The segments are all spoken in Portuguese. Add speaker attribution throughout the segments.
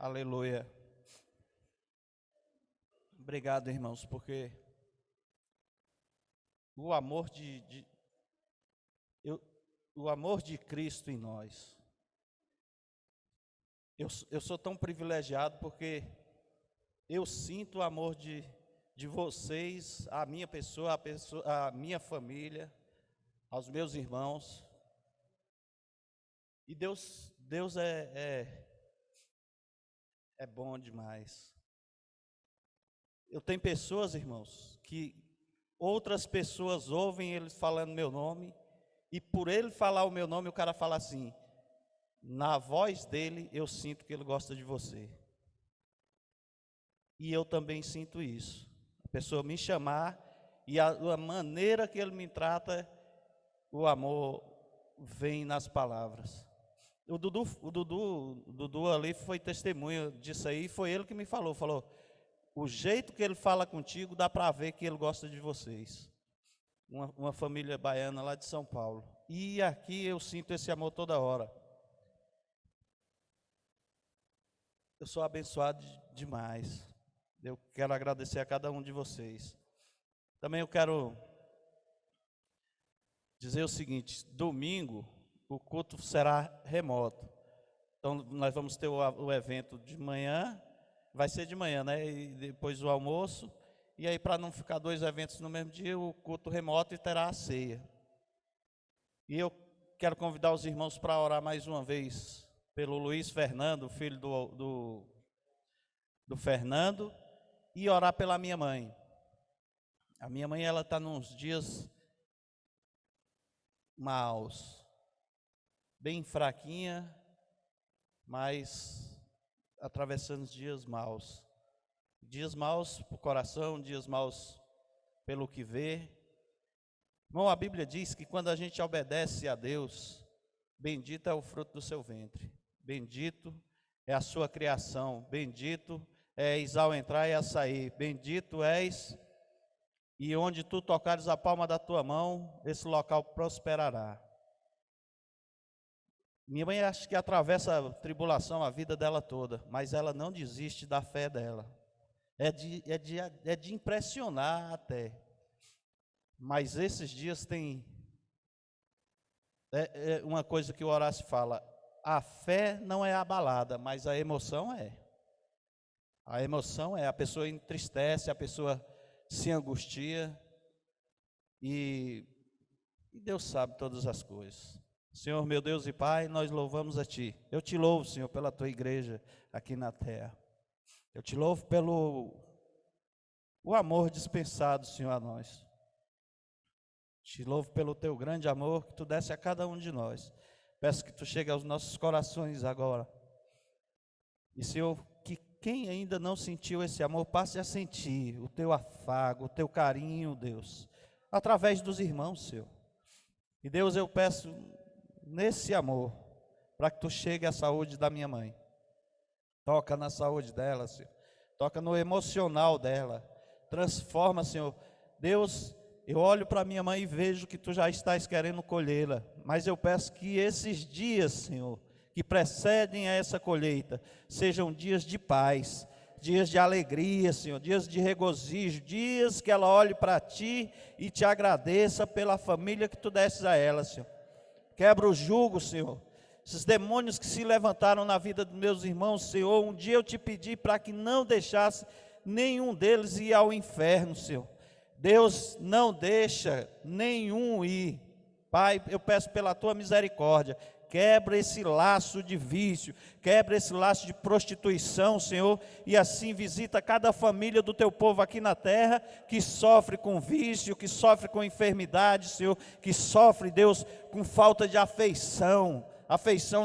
Speaker 1: Aleluia. Obrigado, irmãos, porque o amor o amor de Cristo em nós. Eu sou tão privilegiado porque eu sinto o amor de vocês, a minha pessoa, a minha família, aos meus irmãos. E Deus é bom demais. Eu tenho pessoas, irmãos, que outras pessoas ouvem eles falando meu nome, e por ele falar o meu nome, o cara fala assim: na voz dele eu sinto que ele gosta de você. E eu também sinto isso. A pessoa me chamar e a maneira que ele me trata, o amor vem nas palavras. O Dudu ali foi testemunha disso aí, foi ele que me falou, o jeito que ele fala contigo, dá para ver que ele gosta de vocês. Uma família baiana lá de São Paulo. E aqui eu sinto esse amor toda hora. Eu sou abençoado demais. Eu quero agradecer a cada um de vocês. Também eu quero dizer o seguinte: domingo o culto será remoto. Então nós vamos ter o evento de manhã, vai ser de manhã, né? E depois o almoço. E aí, para não ficar dois eventos no mesmo dia, o culto remoto e terá a ceia. E eu quero convidar os irmãos para orar mais uma vez pelo Luiz Fernando, filho do Fernando, e orar pela minha mãe. A minha mãe, ela está nos dias maus, bem fraquinha, mas atravessando os dias maus. Dias maus para o coração, dias maus pelo que vê. Irmão, a Bíblia diz que quando a gente obedece a Deus, bendito é o fruto do seu ventre, bendito é a sua criação, bendito és ao entrar e a sair, bendito és, e onde tu tocares a palma da tua mão, esse local prosperará. Minha mãe acho que atravessa a tribulação a vida dela toda, mas ela não desiste da fé dela. É de impressionar até. Mas esses dias tem uma coisa que o Horácio fala: a fé não é abalada, mas a emoção é. A emoção é, a pessoa entristece, a pessoa se angustia, e Deus sabe todas as coisas. Senhor, meu Deus e Pai, nós louvamos a Ti. Eu te louvo, Senhor, pela Tua igreja aqui na terra. Eu te louvo pelo o amor dispensado, Senhor, a nós. Te louvo pelo Teu grande amor que Tu desse a cada um de nós. Peço que Tu chegue aos nossos corações agora. E, Senhor, que quem ainda não sentiu esse amor, passe a sentir o Teu afago, o Teu carinho, Deus, através dos irmãos, Senhor. E, Deus, eu peço nesse amor, para que Tu chegue à saúde da minha mãe. Toca na saúde dela, Senhor. Toca no emocional dela. Transforma, Senhor. Deus, eu olho para minha mãe e vejo que Tu já estás querendo colhê-la. Mas eu peço que esses dias, Senhor, que precedem a essa colheita, sejam dias de paz, dias de alegria, Senhor, dias de regozijo, dias que ela olhe para Ti e Te agradeça pela família que Tu desses a ela, Senhor. Quebra o jugo, Senhor. Esses demônios que se levantaram na vida dos meus irmãos, Senhor, um dia eu Te pedi para que não deixasse nenhum deles ir ao inferno, Senhor. Deus, não deixa nenhum ir. Pai, eu peço pela Tua misericórdia, quebra esse laço de vício, quebra esse laço de prostituição, Senhor, e assim visita cada família do Teu povo aqui na terra, que sofre com vício, que sofre com enfermidade, Senhor, que sofre, Deus, com falta de afeição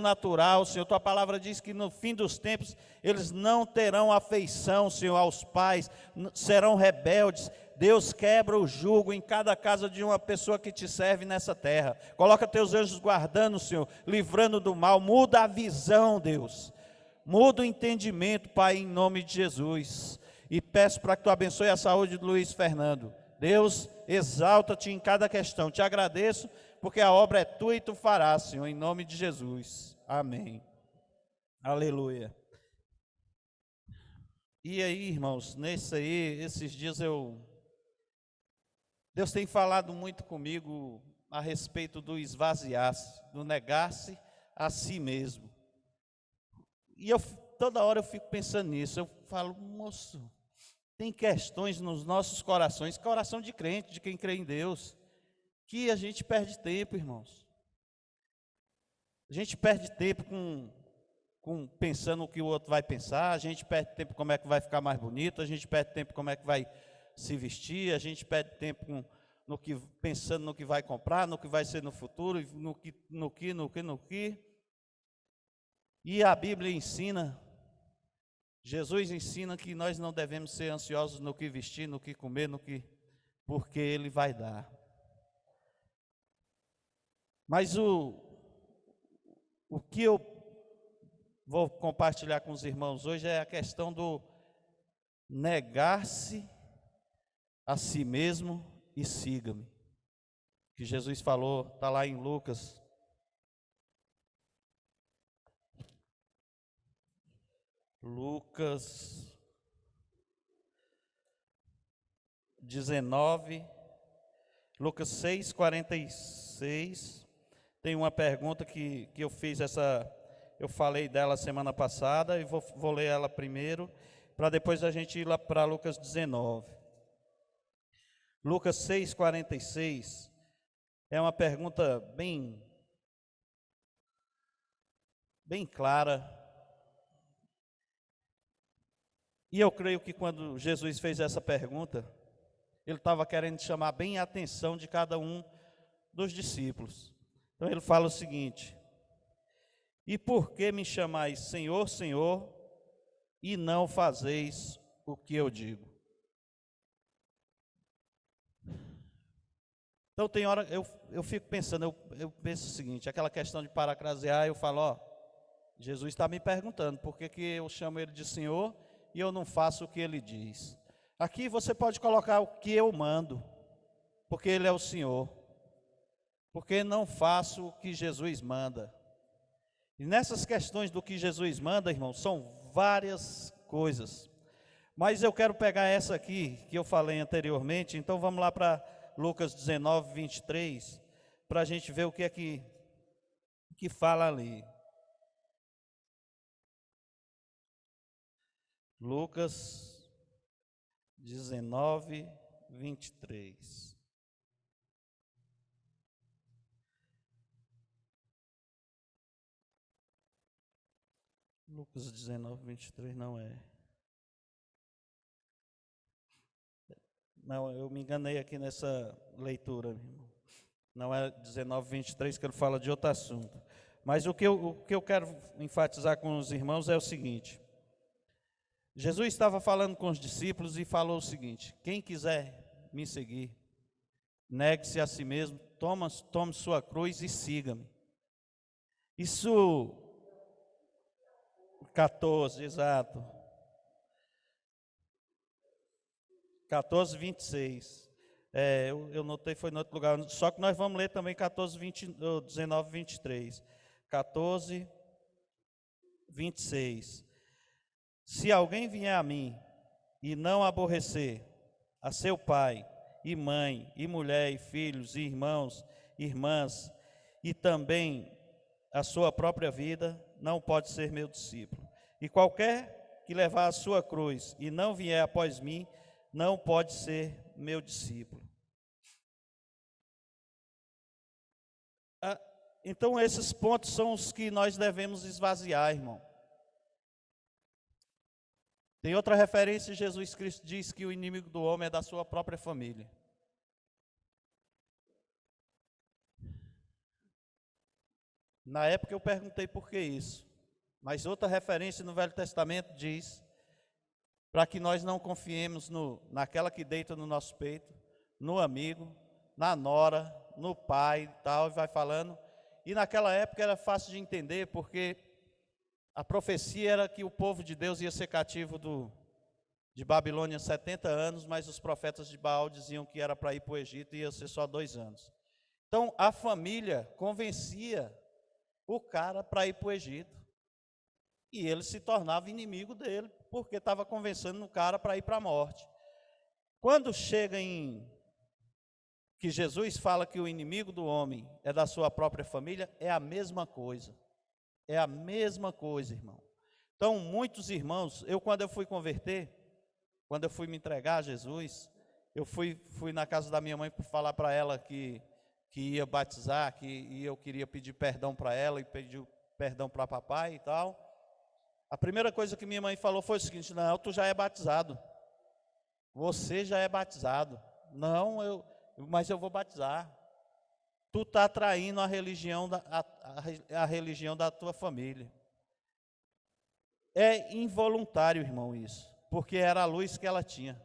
Speaker 1: natural, Senhor. Tua palavra diz que no fim dos tempos, eles não terão afeição, Senhor, aos pais, serão rebeldes. Deus, quebra o jugo em cada casa de uma pessoa que Te serve nessa terra. Coloca Teus anjos guardando, Senhor, livrando do mal. Muda a visão, Deus. Muda o entendimento, Pai, em nome de Jesus. E peço para que Tu abençoe a saúde do Luiz Fernando. Deus, exalta-Te em cada questão. Te agradeço, porque a obra é Tua e Tu farás, Senhor, em nome de Jesus. Amém. Aleluia. E aí, irmãos, esses dias Deus tem falado muito comigo a respeito do esvaziar-se, do negar-se a si mesmo. E toda hora eu fico pensando nisso, eu falo, moço, tem questões nos nossos corações, coração de crente, de quem crê em Deus, que a gente perde tempo, irmãos. A gente perde tempo pensando o que o outro vai pensar, a gente perde tempo como é que vai ficar mais bonito, a gente perde tempo como é que vai se vestir, a gente perde tempo pensando no que vai comprar, no que vai ser no futuro, no que. E a Bíblia ensina, Jesus ensina que nós não devemos ser ansiosos no que vestir, no que comer, porque Ele vai dar. Mas o que eu vou compartilhar com os irmãos hoje é a questão do negar-se a si mesmo e siga-me. Que Jesus falou, está lá em Lucas. Lucas 19, Lucas 6:46. Tem uma pergunta que eu fiz eu falei dela semana passada e vou ler ela primeiro, para depois a gente ir lá para Lucas 19. Lucas 6:46 é uma pergunta bem clara. E eu creio que quando Jesus fez essa pergunta, Ele estava querendo chamar bem a atenção de cada um dos discípulos. Então Ele fala o seguinte: e por que me chamais Senhor, Senhor, e não fazeis o que eu digo? Então tem hora, eu fico pensando, eu penso o seguinte, aquela questão de parafrasear, eu falo, Jesus está me perguntando, por que eu chamo Ele de Senhor e eu não faço o que Ele diz? Aqui você pode colocar o que eu mando, porque Ele é o Senhor, porque não faço o que Jesus manda. E nessas questões do que Jesus manda, irmãos, são várias coisas. Mas eu quero pegar essa aqui, que eu falei anteriormente, então vamos lá para Lucas 19, 23, para a gente ver o que é que fala ali. Lucas 19, 23. Lucas 19, 23 não é. Não, eu me enganei aqui nessa leitura. Não é 19, 23 que ele fala de outro assunto. Mas o que eu quero enfatizar com os irmãos é o seguinte. Jesus estava falando com os discípulos e falou o seguinte: quem quiser me seguir, negue-se a si mesmo, tome sua cruz e siga-me. Isso, 14, exato. 14, 26. Eu notei, foi em outro lugar. Só que nós vamos ler também 19, 23. 14, 26. Se alguém vier a mim e não aborrecer a seu pai e mãe, e mulher, e filhos, e irmãos, irmãs, e também a sua própria vida, não pode ser meu discípulo. E qualquer que levar a sua cruz e não vier após mim, não pode ser meu discípulo. Então esses pontos são os que nós devemos esvaziar, irmão. Tem outra referência, Jesus Cristo diz que o inimigo do homem é da sua própria família. Na época eu perguntei por que isso, mas outra referência no Velho Testamento diz para que nós não confiemos naquela que deita no nosso peito, no amigo, na nora, no pai e tal, e vai falando. E naquela época era fácil de entender, porque a profecia era que o povo de Deus ia ser cativo de Babilônia 70 anos, mas os profetas de Baal diziam que era para ir para o Egito e ia ser só 2 anos. Então a família convencia o cara para ir para o Egito. e ele se tornava inimigo dele, porque estava convencendo o cara para ir para a morte. Quando chega em que Jesus fala que o inimigo do homem é da sua própria família, é a mesma coisa. É a mesma coisa, irmão. Então, muitos irmãos, quando eu fui converter, quando eu fui me entregar a Jesus, eu fui na casa da minha mãe para falar para ela que ia batizar, e eu queria pedir perdão para ela e pedir perdão para papai e tal. A primeira coisa que minha mãe falou foi o seguinte: não, tu já é batizado. Você já é batizado. Não, mas eu vou batizar. Tu está traindo a religião a religião da tua família. É involuntário, irmão, isso, porque era a luz que ela tinha.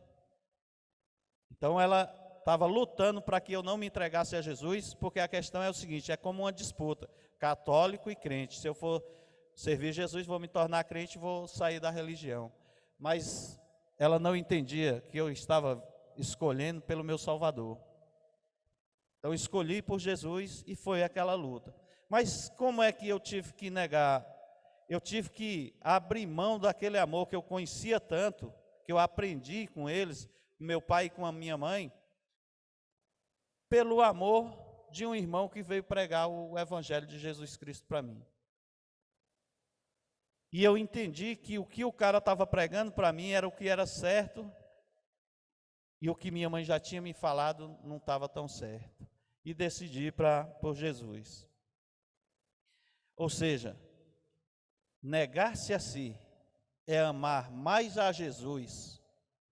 Speaker 1: Então ela estava lutando para que eu não me entregasse a Jesus, porque a questão é o seguinte: é como uma disputa, católico e crente. Se eu for servir Jesus, vou me tornar crente, vou sair da religião. Mas ela não entendia que eu estava escolhendo pelo meu Salvador. Então escolhi por Jesus e foi aquela luta. Mas como é que eu tive que negar? Eu tive que abrir mão daquele amor que eu conhecia tanto, que eu aprendi com eles, com meu pai e com a minha mãe, pelo amor de um irmão que veio pregar o Evangelho de Jesus Cristo para mim. E eu entendi que o que o cara estava pregando para mim era o que era certo, e o que minha mãe já tinha me falado não estava tão certo. E decidi por Jesus. Ou seja, negar-se a si é amar mais a Jesus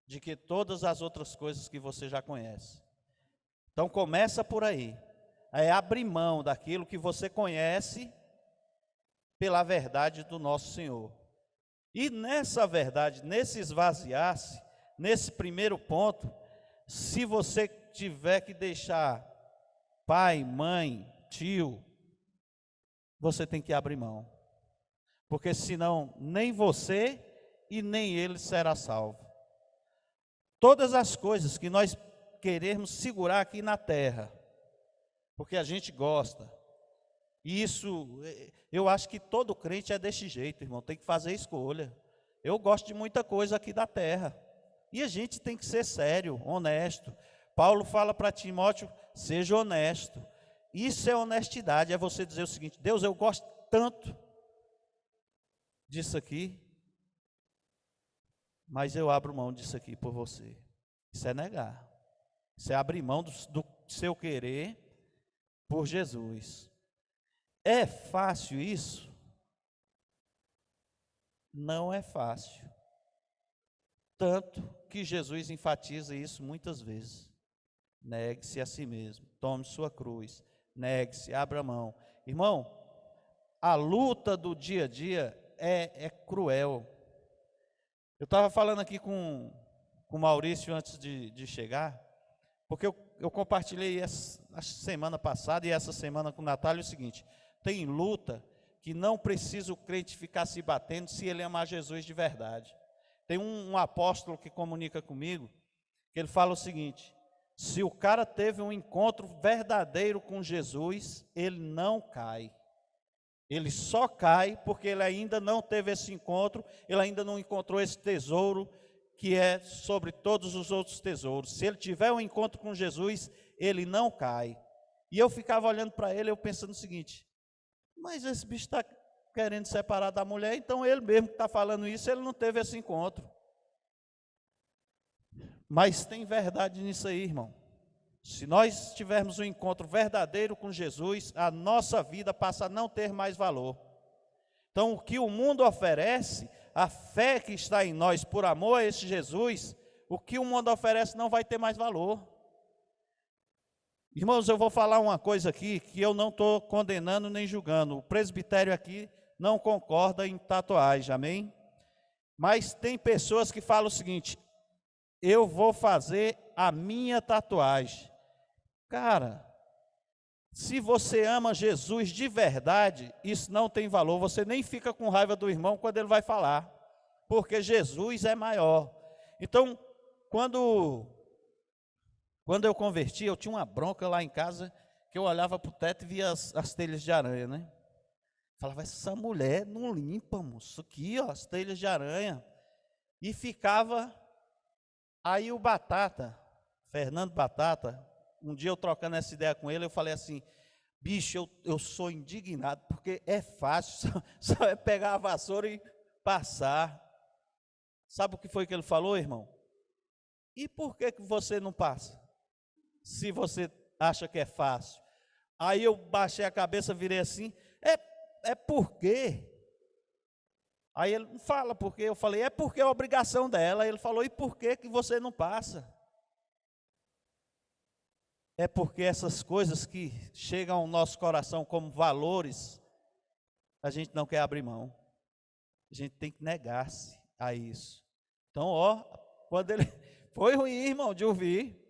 Speaker 1: do que todas as outras coisas que você já conhece. Então começa por aí. É abrir mão daquilo que você conhece pela verdade do nosso Senhor. E nessa verdade, nesse esvaziar-se, nesse primeiro ponto, se você tiver que deixar pai, mãe, tio, você tem que abrir mão. Porque senão nem você e nem ele será salvo. Todas as coisas que nós queremos segurar aqui na terra, porque a gente gosta, e isso, eu acho que todo crente é desse jeito, irmão, tem que fazer escolha. Eu gosto de muita coisa aqui da terra, e a gente tem que ser sério, honesto. Paulo fala para Timóteo: seja honesto. Isso é honestidade, é você dizer o seguinte: Deus, eu gosto tanto disso aqui, mas eu abro mão disso aqui por você. Isso é negar. Isso é abrir mão do seu querer por Jesus. É fácil isso? Não é fácil. Tanto que Jesus enfatiza isso muitas vezes. Negue-se a si mesmo, tome sua cruz, negue-se, abra mão. Irmão, a luta do dia a dia é cruel. Eu estava falando aqui com o Maurício antes de chegar, porque eu compartilhei a semana passada e essa semana com o Natália o seguinte: tem luta que não precisa o crente ficar se batendo se ele amar Jesus de verdade. Tem um apóstolo que comunica comigo, que ele fala o seguinte: se o cara teve um encontro verdadeiro com Jesus, ele não cai. Ele só cai porque ele ainda não teve esse encontro, ele ainda não encontrou esse tesouro que é sobre todos os outros tesouros. Se ele tiver um encontro com Jesus, ele não cai. E eu ficava olhando para ele, eu pensando o seguinte: mas esse bicho está querendo separar da mulher, então ele mesmo que está falando isso, ele não teve esse encontro. Mas tem verdade nisso aí, irmão. Se nós tivermos um encontro verdadeiro com Jesus, a nossa vida passa a não ter mais valor. Então, o que o mundo oferece, a fé que está em nós por amor a esse Jesus, o que o mundo oferece não vai ter mais valor. Irmãos, eu vou falar uma coisa aqui que eu não estou condenando nem julgando. O presbitério aqui não concorda em tatuagem, amém? Mas tem pessoas que falam o seguinte: eu vou fazer a minha tatuagem. Cara, se você ama Jesus de verdade, isso não tem valor. Você nem fica com raiva do irmão quando ele vai falar, porque Jesus é maior. Então, quando eu converti, eu tinha uma bronca lá em casa, que eu olhava para o teto e via as telhas de aranha, né? Falava, essa mulher não limpa, moço, aqui, ó, as telhas de aranha. E ficava, aí o Batata, Fernando Batata, um dia eu trocando essa ideia com ele, eu falei assim, bicho, eu sou indignado, porque é fácil, só é pegar a vassoura e passar. Sabe o que foi que ele falou, irmão? E por que você não passa? Se você acha que é fácil. Aí eu baixei a cabeça, virei assim, é por quê? Aí ele não fala por quê, eu falei, é porque é obrigação dela. Aí ele falou, e por que você não passa? É porque essas coisas que chegam ao nosso coração como valores, a gente não quer abrir mão. A gente tem que negar-se a isso. Então, ó, quando ele foi ruim, irmão, de ouvir.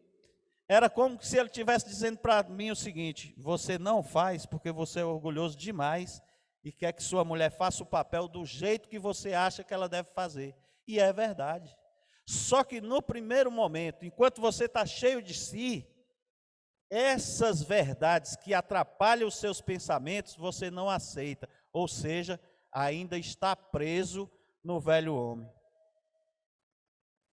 Speaker 1: Era como se ele estivesse dizendo para mim o seguinte: você não faz porque você é orgulhoso demais e quer que sua mulher faça o papel do jeito que você acha que ela deve fazer. E é verdade. Só que no primeiro momento, enquanto você está cheio de si, essas verdades que atrapalham os seus pensamentos, você não aceita. Ou seja, ainda está preso no velho homem.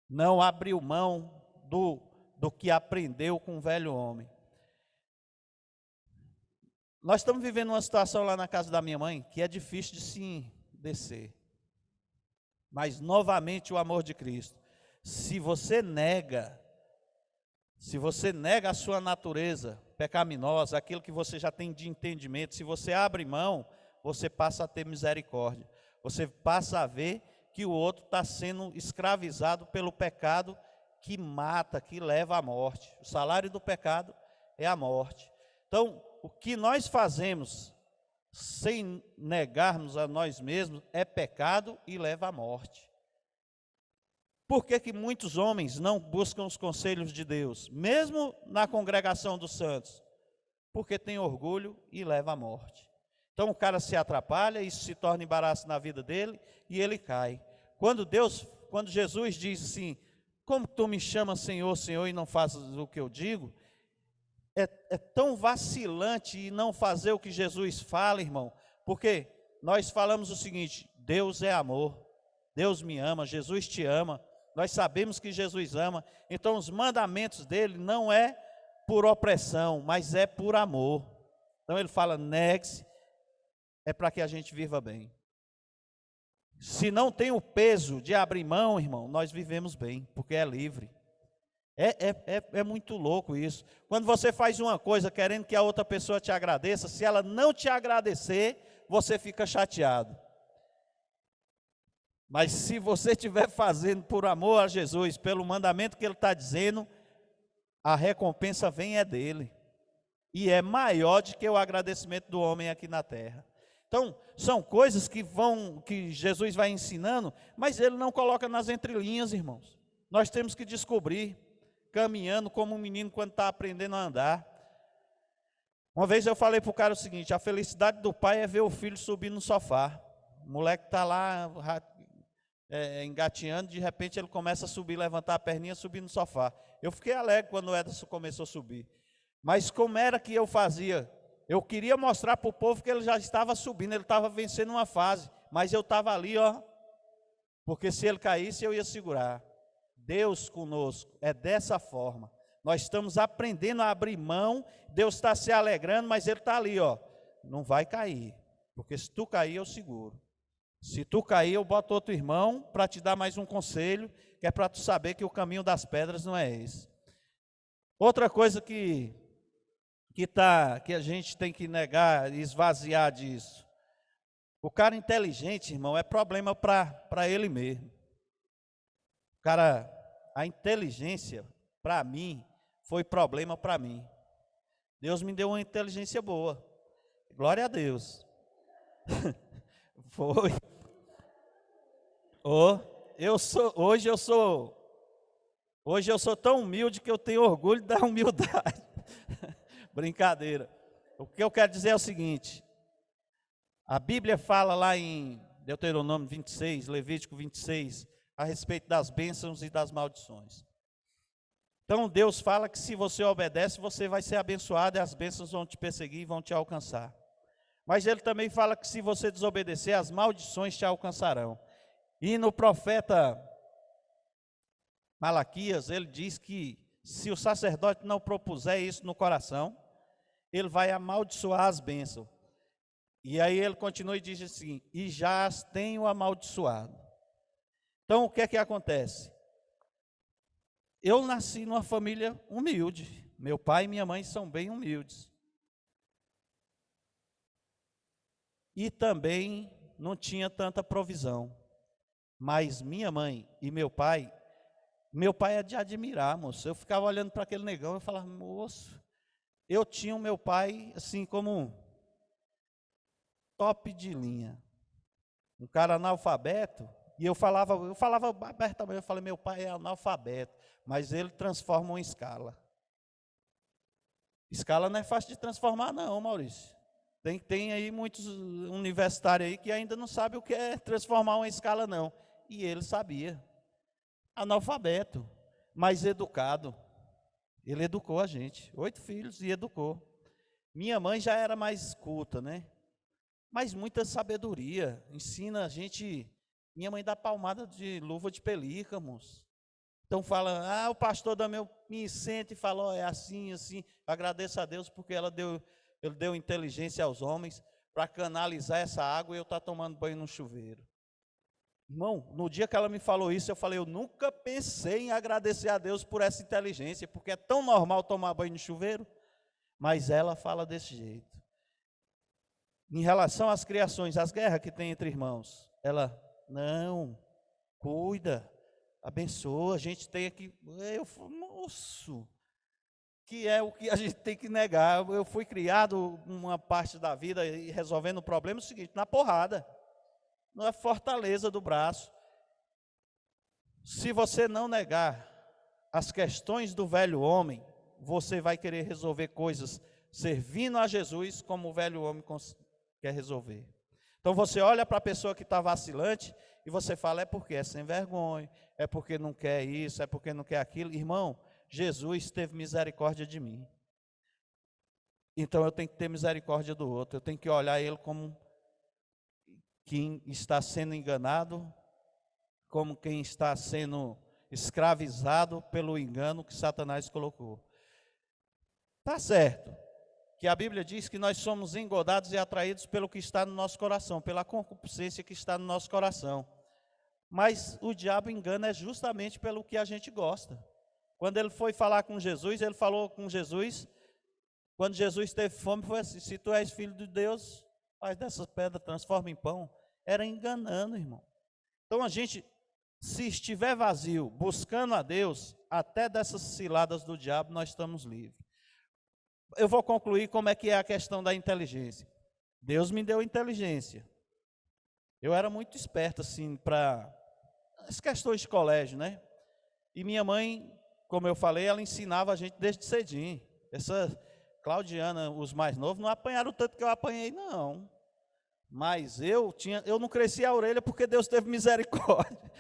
Speaker 1: Não abriu mão do que aprendeu com o velho homem. Nós estamos vivendo uma situação lá na casa da minha mãe que é difícil de se descer. Mas novamente o amor de Cristo. Se você nega a sua natureza pecaminosa, aquilo que você já tem de entendimento, se você abre mão, você passa a ter misericórdia. Você passa a ver que o outro está sendo escravizado pelo pecado que mata, que leva à morte. O salário do pecado é a morte. Então, o que nós fazemos sem negarmos a nós mesmos é pecado e leva à morte. Por que que muitos homens não buscam os conselhos de Deus, mesmo na congregação dos santos? Porque tem orgulho e leva à morte. Então o cara se atrapalha, isso se torna embaraço na vida dele e ele cai. Quando Jesus diz assim, como tu me chamas Senhor, Senhor, e não fazes o que eu digo, é tão vacilante e não fazer o que Jesus fala, irmão, porque nós falamos o seguinte: Deus é amor, Deus me ama, Jesus te ama, nós sabemos que Jesus ama, então os mandamentos dele não é por opressão, mas é por amor. Então ele fala, negue-se, é para que a gente viva bem. Se não tem o peso de abrir mão, irmão, nós vivemos bem, porque é livre. É muito louco isso. Quando você faz uma coisa querendo que a outra pessoa te agradeça, se ela não te agradecer, você fica chateado. Mas se você estiver fazendo por amor a Jesus, pelo mandamento que ele está dizendo, a recompensa vem é dele. E é maior do que o agradecimento do homem aqui na terra. Então, são coisas que Jesus vai ensinando, mas ele não coloca nas entrelinhas, irmãos. Nós temos que descobrir, caminhando como um menino quando está aprendendo a andar. Uma vez eu falei para o cara o seguinte: a felicidade do pai é ver o filho subir no sofá. O moleque está lá engateando, de repente ele começa a subir, levantar a perninha, subir no sofá. Eu fiquei alegre quando o Ederson começou a subir. Mas como era que eu fazia? Eu queria mostrar para o povo que ele já estava subindo, ele estava vencendo uma fase, mas eu estava ali, ó, porque se ele caísse eu ia segurar. Deus conosco é dessa forma. Nós estamos aprendendo a abrir mão, Deus está se alegrando, mas ele está ali, ó, não vai cair, porque se tu cair eu seguro. Se tu cair eu boto outro irmão para te dar mais um conselho, que é para tu saber que o caminho das pedras não é esse. Outra coisa que a gente tem que negar, esvaziar disso. O cara inteligente, irmão, é problema para ele mesmo. Cara, a inteligência, para mim, foi problema para mim. Deus me deu uma inteligência boa. Glória a Deus. Foi. Hoje eu sou tão humilde que eu tenho orgulho da humildade. Brincadeira. O que eu quero dizer é o seguinte: a Bíblia fala lá em Deuteronômio 26, Levítico 26, a respeito das bênçãos e das maldições. Então Deus fala que se você obedece, você vai ser abençoado e as bênçãos vão te perseguir e vão te alcançar. Mas ele também fala que se você desobedecer, as maldições te alcançarão. E no profeta Malaquias, ele diz que se o sacerdote não propuser isso no coração, ele vai amaldiçoar as bênçãos. E aí ele continua e diz assim: e já as tenho amaldiçoado. Então o que é que acontece? Eu nasci numa família humilde. Meu pai e minha mãe são bem humildes. E também não tinha tanta provisão. Mas minha mãe e meu pai é de admirar, moço. Eu ficava olhando para aquele negão e falava, moço, eu tinha o meu pai assim como top de linha. Um cara analfabeto, e eu falava abertamente, eu falei, meu pai é analfabeto, mas ele transforma uma escala. Escala não é fácil de transformar não, Maurício. Tem aí muitos universitários aí que ainda não sabem o que é transformar uma escala não. E ele sabia. Analfabeto, mas educado. Ele educou a gente, 8 filhos e educou. Minha mãe já era mais culta, né? Mas muita sabedoria, ensina a gente. Minha mãe dá palmada de luva de pelícanos. Então fala, o pastor da me sente e fala, é assim, assim. Eu agradeço a Deus porque ele deu inteligência aos homens para canalizar essa água e eu estar tomando banho no chuveiro. Irmão, no dia que ela me falou isso, eu falei, eu nunca pensei em agradecer a Deus por essa inteligência, porque é tão normal tomar banho no chuveiro, mas ela fala desse jeito. Em relação às criações, as guerras que tem entre irmãos, ela, não, cuida, abençoa, a gente tem aqui, eu falo, moço, que é o que a gente tem que negar. Eu fui criado uma parte da vida e resolvendo o problema é o seguinte, na porrada, na fortaleza do braço. Se você não negar as questões do velho homem, você vai querer resolver coisas servindo a Jesus como o velho homem quer resolver. Então você olha para a pessoa que está vacilante e você fala, é porque é sem vergonha, é porque não quer isso, é porque não quer aquilo. Irmão, Jesus teve misericórdia de mim. Então eu tenho que ter misericórdia do outro, eu tenho que olhar ele como quem está sendo enganado, como quem está sendo escravizado pelo engano que Satanás colocou. Tá certo, que a Bíblia diz que nós somos engodados e atraídos pelo que está no nosso coração, pela concupiscência que está no nosso coração. Mas o diabo engana justamente pelo que a gente gosta. Quando ele foi falar com Jesus, ele falou com Jesus, quando Jesus teve fome, foi assim, se tu és filho de Deus, faz dessas pedras, transforma em pão. Era enganando, irmão. Então a gente, se estiver vazio, buscando a Deus, até dessas ciladas do diabo, nós estamos livres. Eu vou concluir como é que é a questão da inteligência. Deus me deu inteligência. Eu era muito esperto, assim, para as questões de colégio, né? E minha mãe, como eu falei, ela ensinava a gente desde cedinho. Essa Claudiana, os mais novos, não apanharam o tanto que eu apanhei, não. Mas eu não cresci a orelha porque Deus teve misericórdia.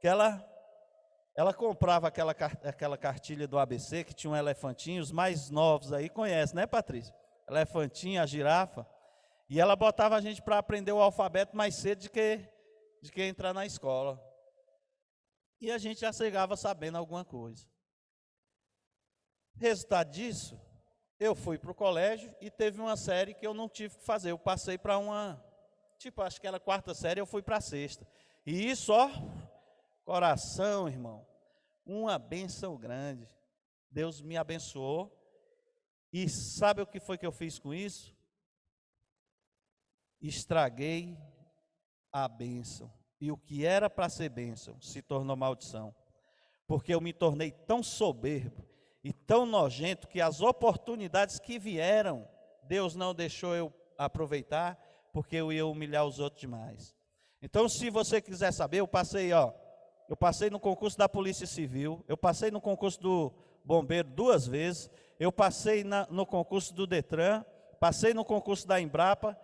Speaker 1: Que ela comprava aquela cartilha do ABC, que tinha um elefantinho, os mais novos aí conhecem, né, Patrícia? Elefantinho, a girafa. E ela botava a gente para aprender o alfabeto mais cedo de que entrar na escola. E a gente já chegava sabendo alguma coisa. Resultado disso, eu fui para o colégio e teve uma série que eu não tive que fazer. Eu passei para acho que era 4ª série, eu fui para a 6ª. E isso, coração, irmão, uma bênção grande. Deus me abençoou. E sabe o que foi que eu fiz com isso? Estraguei a bênção. E o que era para ser bênção se tornou maldição. Porque eu me tornei tão soberbo e tão nojento que as oportunidades que vieram, Deus não deixou eu aproveitar, porque eu ia humilhar os outros demais. Então, se você quiser saber, eu passei no concurso da Polícia Civil, eu passei no concurso do Bombeiro 2 vezes, eu passei no concurso do Detran, passei no concurso da Embrapa,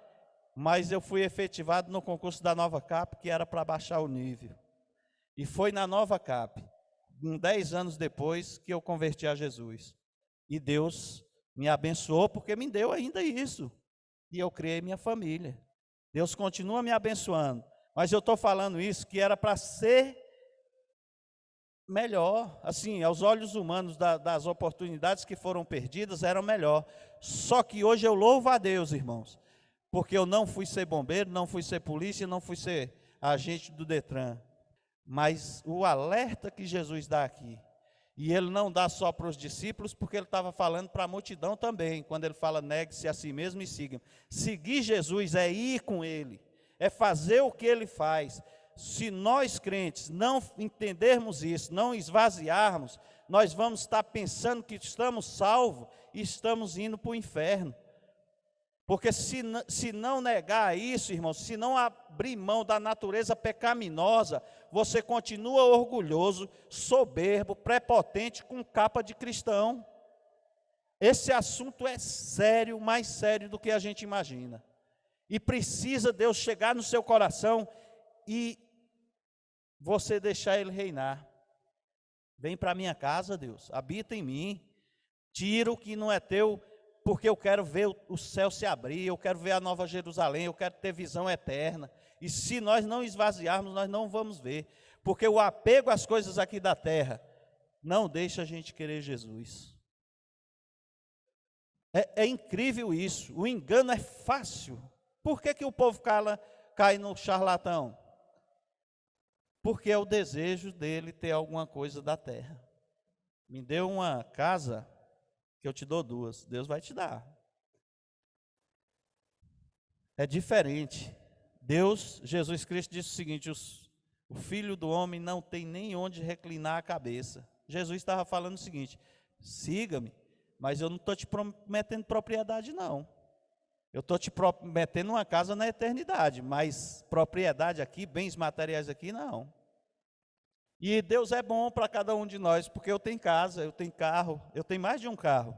Speaker 1: mas eu fui efetivado no concurso da Nova Cap, que era para baixar o nível. E foi na Nova Cap, 10 anos depois, que eu converti a Jesus. E Deus me abençoou porque me deu ainda isso. e eu criei minha família. Deus continua me abençoando, mas eu estou falando isso que era para ser melhor, assim, aos olhos humanos das oportunidades que foram perdidas, eram melhor. Só que hoje eu louvo a Deus, irmãos, porque eu não fui ser bombeiro, não fui ser polícia, não fui ser agente do Detran, mas o alerta que Jesus dá aqui, e ele não dá só para os discípulos, porque ele estava falando para a multidão também, quando ele fala, negue-se a si mesmo e siga. Seguir Jesus é ir com ele, é fazer o que ele faz. Se nós crentes não entendermos isso, não esvaziarmos, nós vamos estar pensando que estamos salvos e estamos indo para o inferno. Porque se não negar isso, irmãos, se não abrir mão da natureza pecaminosa, você continua orgulhoso, soberbo, prepotente, com capa de cristão. Esse assunto é sério, mais sério do que a gente imagina. E precisa Deus chegar no seu coração e você deixar Ele reinar. Vem para a minha casa, Deus, habita em mim, tira o que não é teu, porque eu quero ver o céu se abrir, eu quero ver a Nova Jerusalém, eu quero ter visão eterna. E se nós não esvaziarmos, nós não vamos ver, porque o apego às coisas aqui da terra não deixa a gente querer Jesus. É incrível isso, o engano é fácil. Por que o povo cai no charlatão? Porque é o desejo dele ter alguma coisa da terra. Me dê uma casa, que eu te dou duas, Deus vai te dar. É diferente. Deus, Jesus Cristo disse o seguinte, o Filho do Homem não tem nem onde reclinar a cabeça. Jesus estava falando o seguinte, siga-me, mas eu não estou te prometendo propriedade não. Eu estou te prometendo uma casa na eternidade, mas propriedade aqui, bens materiais aqui, não. E Deus é bom para cada um de nós, porque eu tenho casa, eu tenho carro, eu tenho mais de um carro.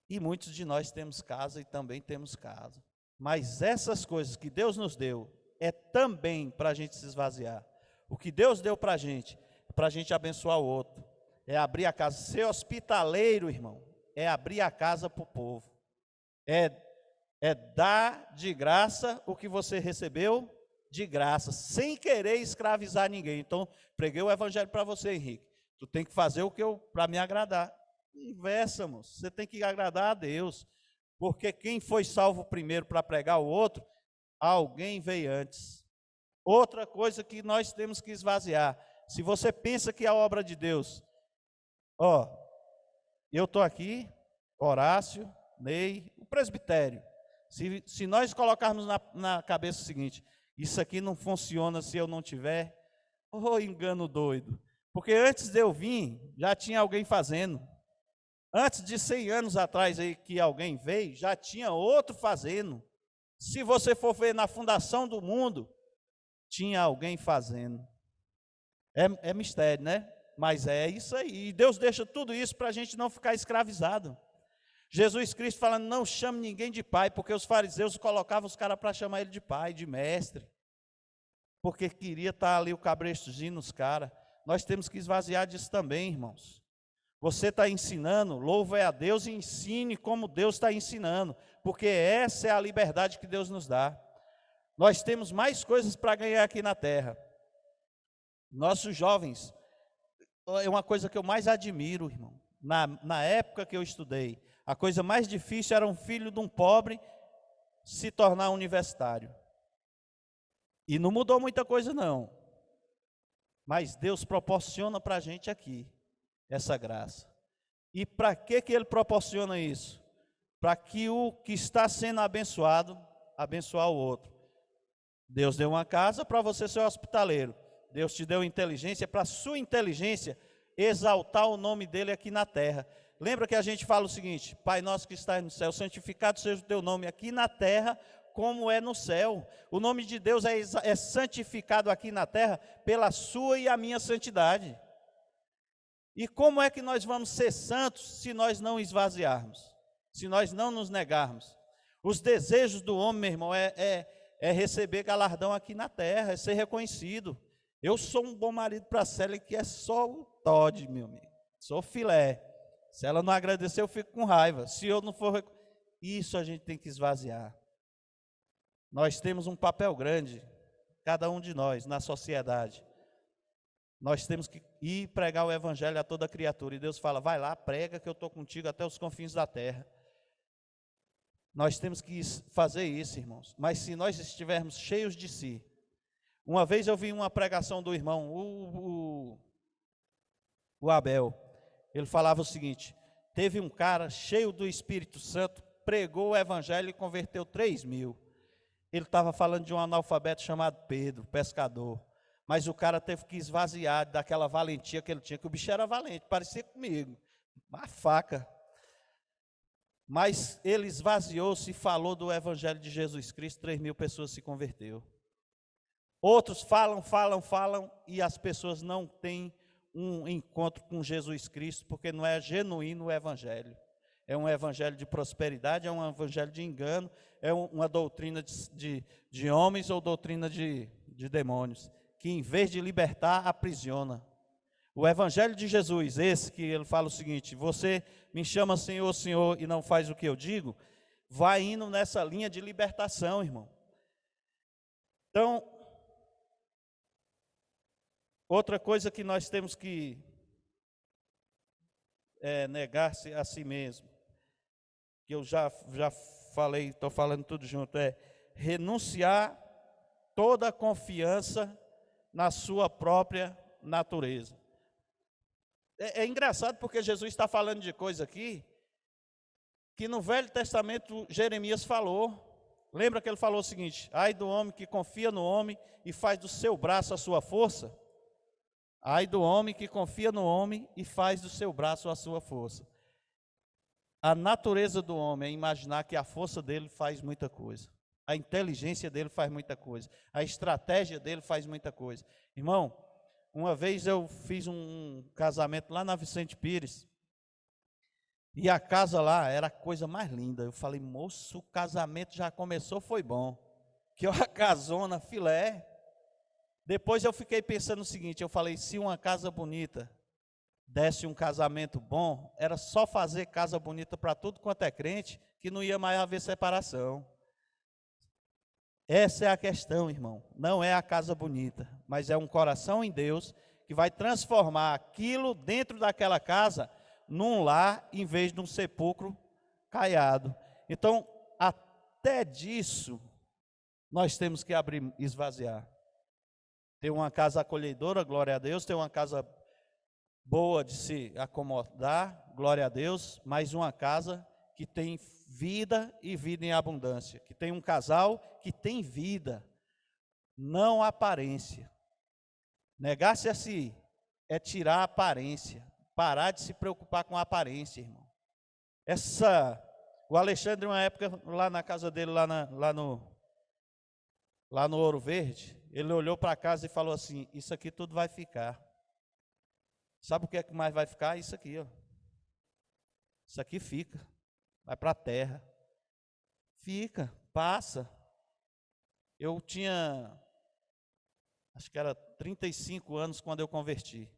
Speaker 1: E muitos de nós temos casa e também temos casa. Mas essas coisas que Deus nos deu, é também para a gente se esvaziar. O que Deus deu para a gente, é para a gente abençoar o outro. É abrir a casa, ser hospitaleiro, irmão, é abrir a casa para o povo. É dar de graça o que você recebeu de graça, sem querer escravizar ninguém. Então, preguei o evangelho para você, Henrique. Tu tem que fazer o que para me agradar. Inversa, moço. Você tem que agradar a Deus. Porque quem foi salvo primeiro para pregar o outro, alguém veio antes. Outra coisa que nós temos que esvaziar. Se você pensa que a obra de Deus, eu estou aqui, Horácio, Ney, o presbitério. Se nós colocarmos na cabeça o seguinte, isso aqui não funciona se eu não tiver, engano doido. Porque antes de eu vir, já tinha alguém fazendo. Antes de 100 anos atrás aí que alguém veio, já tinha outro fazendo. Se você for ver na fundação do mundo, tinha alguém fazendo. É mistério, né? Mas é isso aí. E Deus deixa tudo isso para a gente não ficar escravizado. Jesus Cristo falando, não chame ninguém de pai, porque os fariseus colocavam os caras para chamar ele de pai, de mestre. Porque queria estar ali o cabrestozinho nos caras. Nós temos que esvaziar disso também, irmãos. Você está ensinando, louve a Deus e ensine como Deus está ensinando, porque essa é a liberdade que Deus nos dá. Nós temos mais coisas para ganhar aqui na terra. Nossos jovens, é uma coisa que eu mais admiro, irmão. Na época que eu estudei, a coisa mais difícil era um filho de um pobre se tornar universitário. E não mudou muita coisa não. Mas Deus proporciona para a gente aqui essa graça. E para que Ele proporciona isso? Para que o que está sendo abençoado, abençoar o outro. Deus deu uma casa para você ser hospitaleiro. Deus te deu inteligência para a sua inteligência exaltar o nome dEle aqui na terra. Lembra que a gente fala o seguinte, Pai nosso que estás no céu, santificado seja o teu nome aqui na terra, como é no céu. O nome de Deus é santificado aqui na terra pela sua e a minha santidade. E como é que nós vamos ser santos se nós não esvaziarmos? Se nós não nos negarmos? Os desejos do homem, meu irmão, é receber galardão aqui na terra, é ser reconhecido. Eu sou um bom marido para a Célia, que é só o Todd, meu amigo. Sou filé. Se ela não agradecer, eu fico com raiva. Se eu não for... Isso a gente tem que esvaziar. Nós temos um papel grande, cada um de nós, na sociedade. Nós temos que ir pregar o evangelho a toda criatura. E Deus fala, vai lá, prega que eu estou contigo até os confins da terra. Nós temos que fazer isso, irmãos. Mas se nós estivermos cheios de si. Uma vez eu vi uma pregação do irmão, o Abel. Ele falava o seguinte, teve um cara cheio do Espírito Santo, pregou o evangelho e converteu 3.000. Ele estava falando de um analfabeto chamado Pedro, pescador. Mas o cara teve que esvaziar daquela valentia que ele tinha, que o bicho era valente, parecia comigo, uma faca. Mas ele esvaziou-se e falou do evangelho de Jesus Cristo, 3.000 pessoas se converteu. Outros falam e as pessoas não têm um encontro com Jesus Cristo, porque não é genuíno o evangelho. É um evangelho de prosperidade, é um evangelho de engano, é uma doutrina de homens ou doutrina de demônios, que em vez de libertar, aprisiona. O evangelho de Jesus, esse que ele fala o seguinte, você me chama Senhor, Senhor e não faz o que eu digo, vai indo nessa linha de libertação, irmão. Então, outra coisa que nós temos que negar-se a si mesmo, que eu já falei, estou falando tudo junto, é renunciar toda a confiança na sua própria natureza. É engraçado porque Jesus está falando de coisa aqui que no Velho Testamento Jeremias falou. Lembra que ele falou o seguinte, ai do homem que confia no homem e faz do seu braço a sua força? Ai do homem que confia no homem e faz do seu braço a sua força. A natureza do homem é imaginar que a força dele faz muita coisa. A inteligência dele faz muita coisa. A estratégia dele faz muita coisa. Irmão, uma vez eu fiz um casamento lá na Vicente Pires. E a casa lá era a coisa mais linda. Eu falei, moço, o casamento já começou, foi bom. Que uma casona, filé. Depois eu fiquei pensando o seguinte, eu falei, se uma casa bonita desse um casamento bom, era só fazer casa bonita para tudo quanto é crente, que não ia mais haver separação. Essa é a questão, irmão. Não é a casa bonita, mas é um coração em Deus que vai transformar aquilo dentro daquela casa num lar, em vez de um sepulcro caiado. Então, até disso, nós temos que esvaziar. Ter uma casa acolhedora, glória a Deus, ter uma casa boa de se acomodar, glória a Deus, mas uma casa que tem vida e vida em abundância, que tem um casal que tem vida, não aparência. Negar-se a si é tirar a aparência, parar de se preocupar com a aparência, irmão. O Alexandre, uma época, lá na casa dele, lá no Ouro Verde, ele olhou para casa e falou assim, isso aqui tudo vai ficar. Sabe o que é que mais vai ficar? Isso aqui, ó. Isso aqui fica, vai para a terra. Fica, passa. Eu tinha, acho que era 35 anos quando eu converti.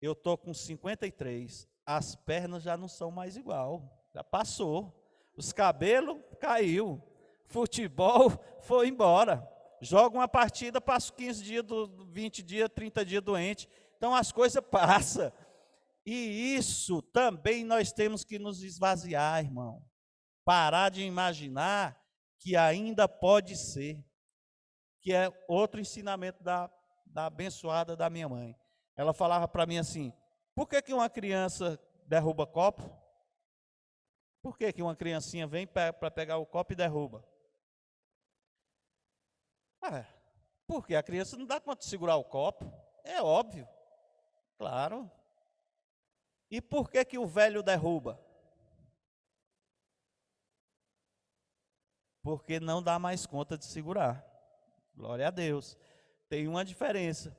Speaker 1: Eu estou com 53. As pernas já não são mais igual. Já passou. Os cabelos caiu. Futebol foi embora. Joga uma partida, passa 15 dias, 20 dias, 30 dias doente. Então as coisas passam. E isso também nós temos que nos esvaziar, irmão. Parar de imaginar que ainda pode ser. Que é outro ensinamento da abençoada da minha mãe. Ela falava para mim assim, por que uma criança derruba copo? Por que uma criancinha vem para pegar o copo e derruba? Porque a criança não dá conta de segurar o copo. É óbvio. Claro. E por que o velho derruba? Porque não dá mais conta de segurar. Glória a Deus. Tem uma diferença.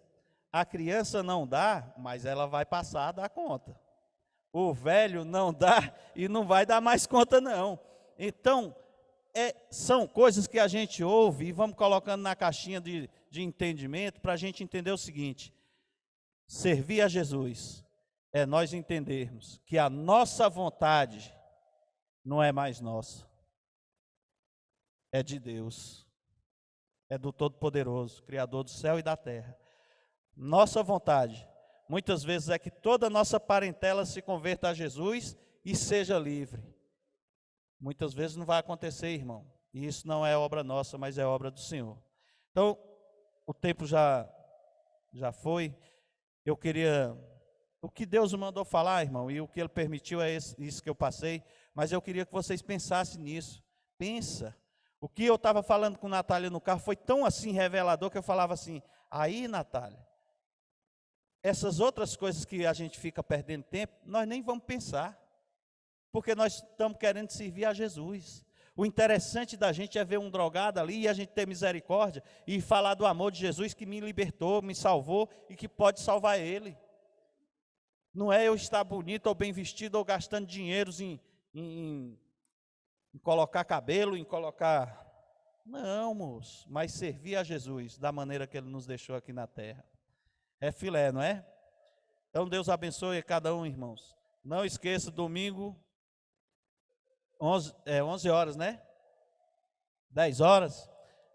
Speaker 1: A criança não dá, mas ela vai passar a dar conta. O velho não dá e não vai dar mais conta não. Então, são coisas que a gente ouve e vamos colocando na caixinha de entendimento para a gente entender o seguinte. Servir a Jesus é nós entendermos que a nossa vontade não é mais nossa, é de Deus, é do Todo-Poderoso, Criador do céu e da terra. Nossa vontade, muitas vezes, é que toda a nossa parentela se converta a Jesus e seja livre. Muitas vezes não vai acontecer, irmão, e isso não é obra nossa, mas é obra do Senhor. Então, o tempo já foi. Eu queria, o que Deus me mandou falar, irmão, e o que Ele permitiu é isso que eu passei, mas eu queria que vocês pensassem nisso. Pensa. O que eu estava falando com Natália no carro foi tão assim revelador que eu falava assim: aí, Natália, essas outras coisas que a gente fica perdendo tempo, nós nem vamos pensar, porque nós estamos querendo servir a Jesus. O interessante da gente é ver um drogado ali e a gente ter misericórdia e falar do amor de Jesus que me libertou, me salvou e que pode salvar ele. Não é eu estar bonito ou bem vestido ou gastando dinheiros em colocar cabelo, em colocar... Não, moço, mas servir a Jesus da maneira que Ele nos deixou aqui na terra. É filé, não é? Então Deus abençoe cada um, irmãos. Não esqueça, domingo, 11 horas, né? 10 horas?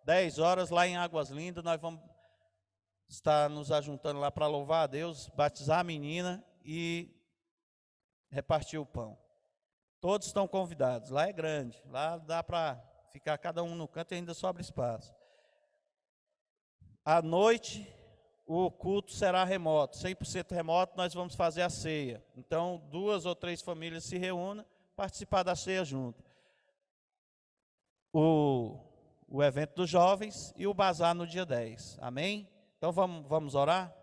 Speaker 1: 10 horas lá em Águas Lindas, nós vamos estar nos ajuntando lá para louvar a Deus, batizar a menina e repartir o pão. Todos estão convidados, lá é grande, lá dá para ficar cada um no canto e ainda sobra espaço. À noite, o culto será remoto, 100% remoto, nós vamos fazer a ceia. Então, 2 ou 3 famílias se reúnem, participar da ceia junto. O evento dos jovens e o bazar no dia 10, amém? Então vamos orar?